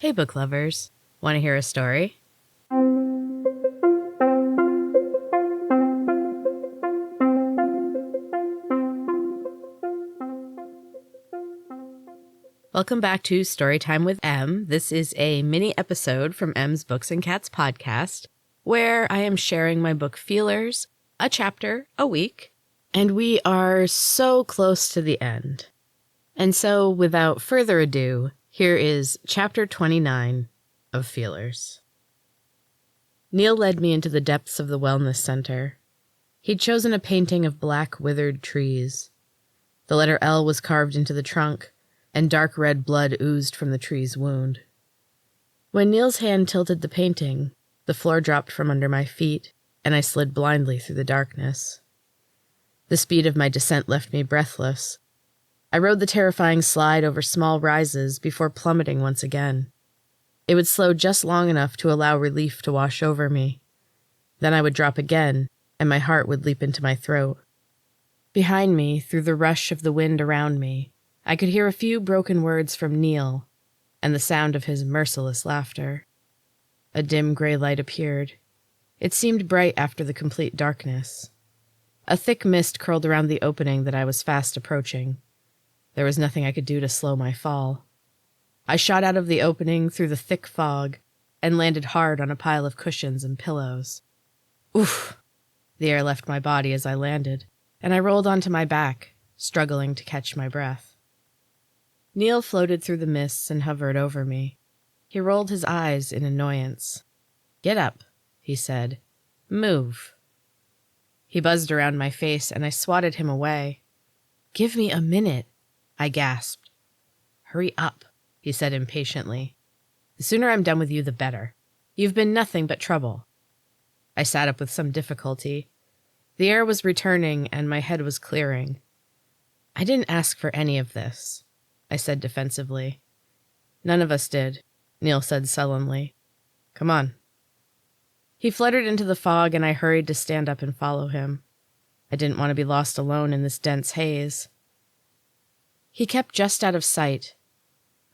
Hey, book lovers. Want to hear a story? Welcome back to Storytime with Em. This is a mini episode from Em's Books and Cats podcast, where I am sharing my book feelers, a chapter a week, and we are so close to the end. And so, without further ado, here is chapter 29 of Feelers. Neil led me into the depths of the wellness center. He'd chosen a painting of black, withered trees. The letter L was carved into the trunk, and dark red blood oozed from the tree's wound. When Neil's hand tilted the painting, the floor dropped from under my feet, and I slid blindly through the darkness. The speed of my descent left me breathless. I rode the terrifying slide over small rises before plummeting once again. It would slow just long enough to allow relief to wash over me. Then I would drop again, and my heart would leap into my throat. Behind me, through the rush of the wind around me, I could hear a few broken words from Neil, and the sound of his merciless laughter. A dim gray light appeared. It seemed bright after the complete darkness. A thick mist curled around the opening that I was fast approaching. There was nothing I could do to slow my fall. I shot out of the opening through the thick fog and landed hard on a pile of cushions and pillows. Oof! The air left my body as I landed, and I rolled onto my back, struggling to catch my breath. Neil floated through the mists and hovered over me. He rolled his eyes in annoyance. "Get up," he said. "Move." He buzzed around my face, and I swatted him away. "Give me a minute," I gasped. "Hurry up," he said impatiently. "The sooner I'm done with you, the better. You've been nothing but trouble." I sat up with some difficulty. The air was returning, and my head was clearing. "I didn't ask for any of this," I said defensively. "None of us did," Neil said sullenly. "Come on." He fluttered into the fog, and I hurried to stand up and follow him. I didn't want to be lost alone in this dense haze. He kept just out of sight.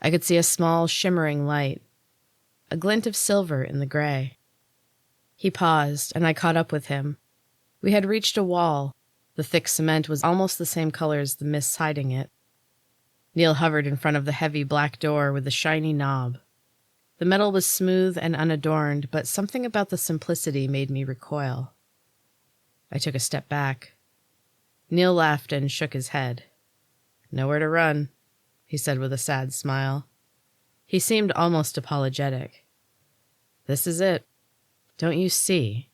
I could see a small, shimmering light, a glint of silver in the gray. He paused, and I caught up with him. We had reached a wall. The thick cement was almost the same color as the mists hiding it. Neil hovered in front of the heavy black door with the shiny knob. The metal was smooth and unadorned, but something about the simplicity made me recoil. I took a step back. Neil laughed and shook his head. "Nowhere to run," he said with a sad smile. He seemed almost apologetic. "This is it. Don't you see?"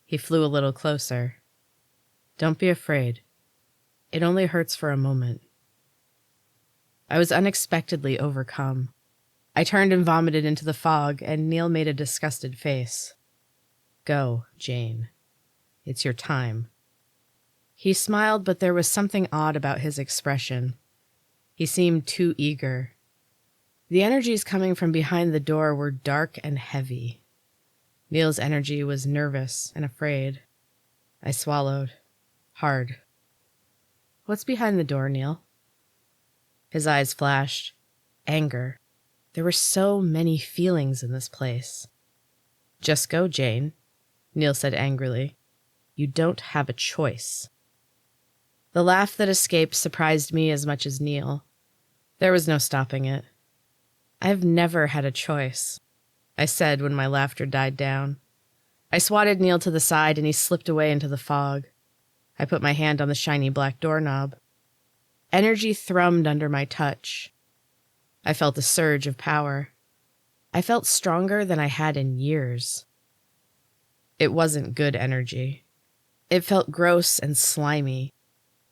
He flew a little closer. "Don't be afraid. It only hurts for a moment." I was unexpectedly overcome. I turned and vomited into the fog, and Neil made a disgusted face. "Go, Jane. It's your time." He smiled, but there was something odd about his expression. He seemed too eager. The energies coming from behind the door were dark and heavy. Neil's energy was nervous and afraid. I swallowed. Hard. "What's behind the door, Neil?" His eyes flashed. Anger. There were so many feelings in this place. "Just go, Jane," Neil said angrily. "You don't have a choice." The laugh that escaped surprised me as much as Neil. There was no stopping it. "I've never had a choice," I said when my laughter died down. I swatted Neil to the side, and he slipped away into the fog. I put my hand on the shiny black doorknob. Energy thrummed under my touch. I felt a surge of power. I felt stronger than I had in years. It wasn't good energy. It felt gross and slimy,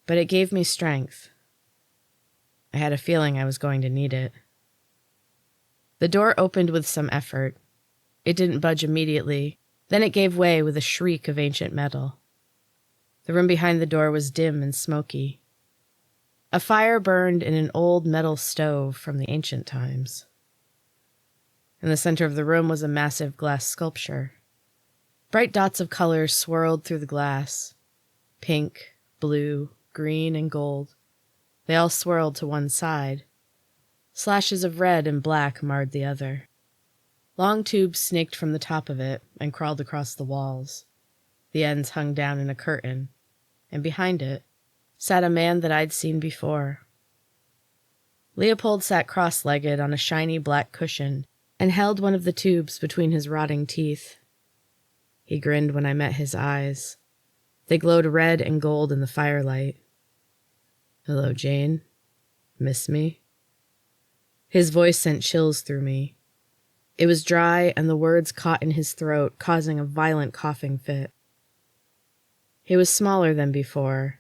but it gave me strength. I had a feeling I was going to need it. The door opened with some effort. It didn't budge immediately. Then it gave way with a shriek of ancient metal. The room behind the door was dim and smoky. A fire burned in an old metal stove from the ancient times. In the center of the room was a massive glass sculpture. Bright dots of color swirled through the glass. Pink, blue, green, and gold. They all swirled to one side. Slashes of red and black marred the other. Long tubes snaked from the top of it and crawled across the walls. The ends hung down in a curtain, and behind it sat a man that I'd seen before. Leopold sat cross-legged on a shiny black cushion and held one of the tubes between his rotting teeth. He grinned when I met his eyes. They glowed red and gold in the firelight. "Hello, Jane. Miss me?" His voice sent chills through me. It was dry, and the words caught in his throat, causing a violent coughing fit. He was smaller than before,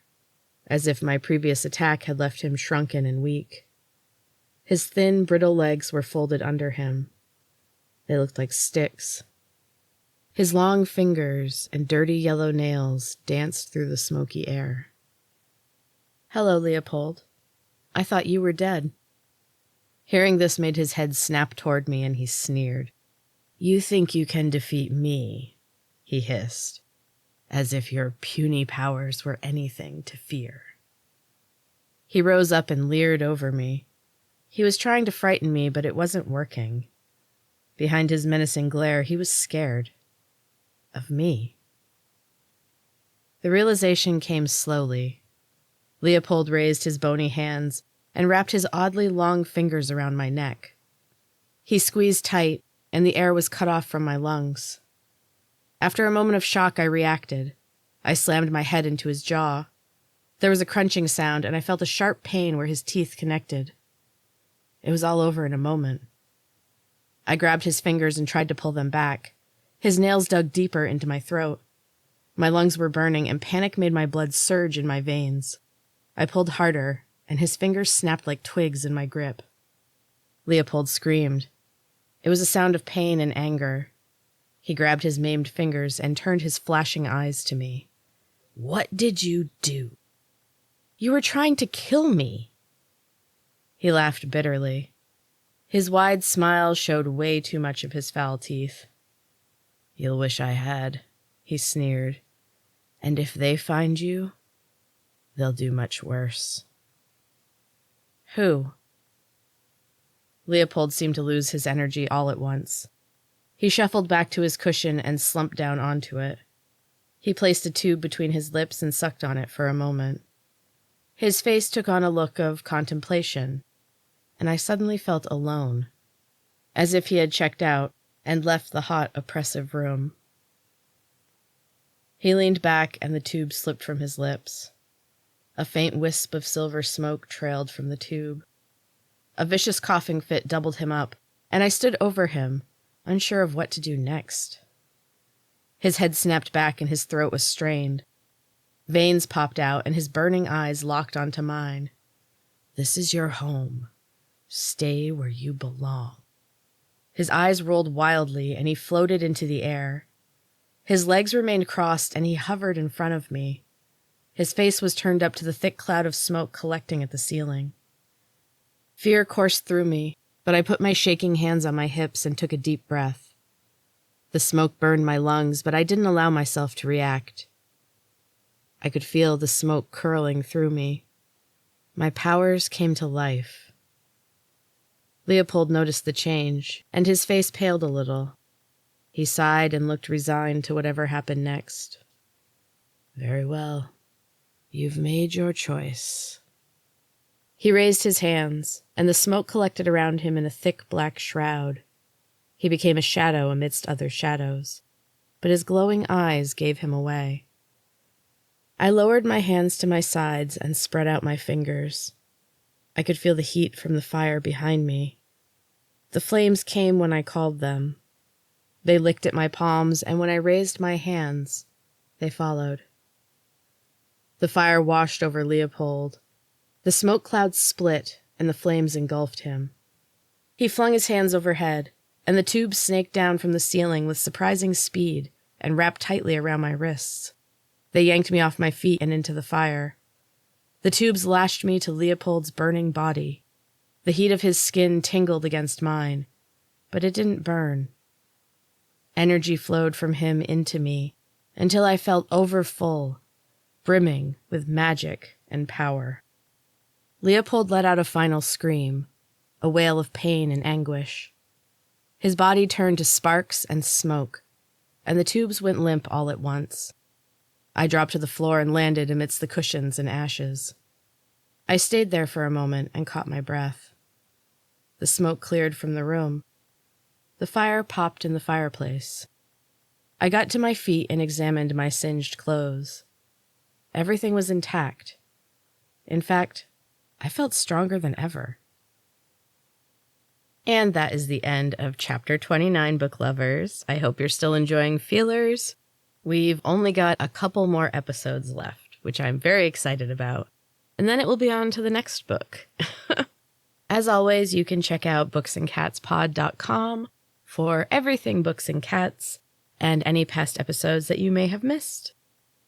as if my previous attack had left him shrunken and weak. His thin, brittle legs were folded under him. They looked like sticks. His long fingers and dirty yellow nails danced through the smoky air. "Hello, Leopold. I thought you were dead." Hearing this made his head snap toward me, and he sneered. "You think you can defeat me," he hissed, "as if your puny powers were anything to fear." He rose up and leered over me. He was trying to frighten me, but it wasn't working. Behind his menacing glare, he was scared. Of me. The realization came slowly. Leopold raised his bony hands and wrapped his oddly long fingers around my neck. He squeezed tight, and the air was cut off from my lungs. After a moment of shock, I reacted. I slammed my head into his jaw. There was a crunching sound, and I felt a sharp pain where his teeth connected. It was all over in a moment. I grabbed his fingers and tried to pull them back. His nails dug deeper into my throat. My lungs were burning, and panic made my blood surge in my veins. I pulled harder, and his fingers snapped like twigs in my grip. Leopold screamed. It was a sound of pain and anger. He grabbed his maimed fingers and turned his flashing eyes to me. "What did you do?" "You were trying to kill me." He laughed bitterly. His wide smile showed way too much of his foul teeth. "You'll wish I had," he sneered. "And if they find you, they'll do much worse." "Who?" Leopold seemed to lose his energy all at once. He shuffled back to his cushion and slumped down onto it. He placed a tube between his lips and sucked on it for a moment. His face took on a look of contemplation, and I suddenly felt alone, as if he had checked out and left the hot, oppressive room. He leaned back, and the tube slipped from his lips. A faint wisp of silver smoke trailed from the tube. A vicious coughing fit doubled him up, and I stood over him, unsure of what to do next. His head snapped back, and his throat was strained. Veins popped out, and his burning eyes locked onto mine. "This is your home. Stay where you belong." His eyes rolled wildly, and he floated into the air. His legs remained crossed, and he hovered in front of me. His face was turned up to the thick cloud of smoke collecting at the ceiling. Fear coursed through me, but I put my shaking hands on my hips and took a deep breath. The smoke burned my lungs, but I didn't allow myself to react. I could feel the smoke curling through me. My powers came to life. Leopold noticed the change, and his face paled a little. He sighed and looked resigned to whatever happened next. "Very well. You've made your choice." He raised his hands, and the smoke collected around him in a thick black shroud. He became a shadow amidst other shadows, but his glowing eyes gave him away. I lowered my hands to my sides and spread out my fingers. I could feel the heat from the fire behind me. The flames came when I called them. They licked at my palms, and when I raised my hands, they followed. The fire washed over Leopold. The smoke clouds split, and the flames engulfed him. He flung his hands overhead, and the tubes snaked down from the ceiling with surprising speed and wrapped tightly around my wrists. They yanked me off my feet and into the fire. The tubes lashed me to Leopold's burning body. The heat of his skin tingled against mine, but it didn't burn. Energy flowed from him into me until I felt overfull, brimming with magic and power. Leopold let out a final scream. a wail of pain and anguish. His body turned to sparks and smoke, and the tubes went limp all at once. I dropped to the floor and landed amidst the cushions and ashes. I stayed there for a moment and caught my breath. The smoke cleared from the room. The fire popped in the fireplace. I got to my feet and examined my singed clothes. Everything was intact. In fact, I felt stronger than ever. And that is the end of Chapter 29, book lovers. I hope you're still enjoying Feelers. We've only got a couple more episodes left, which I'm very excited about. And then it will be on to the next book. As always, you can check out booksandcatspod.com for everything books and cats and any past episodes that you may have missed.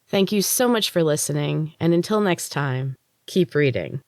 Thank you so much for listening, and until next time, keep reading.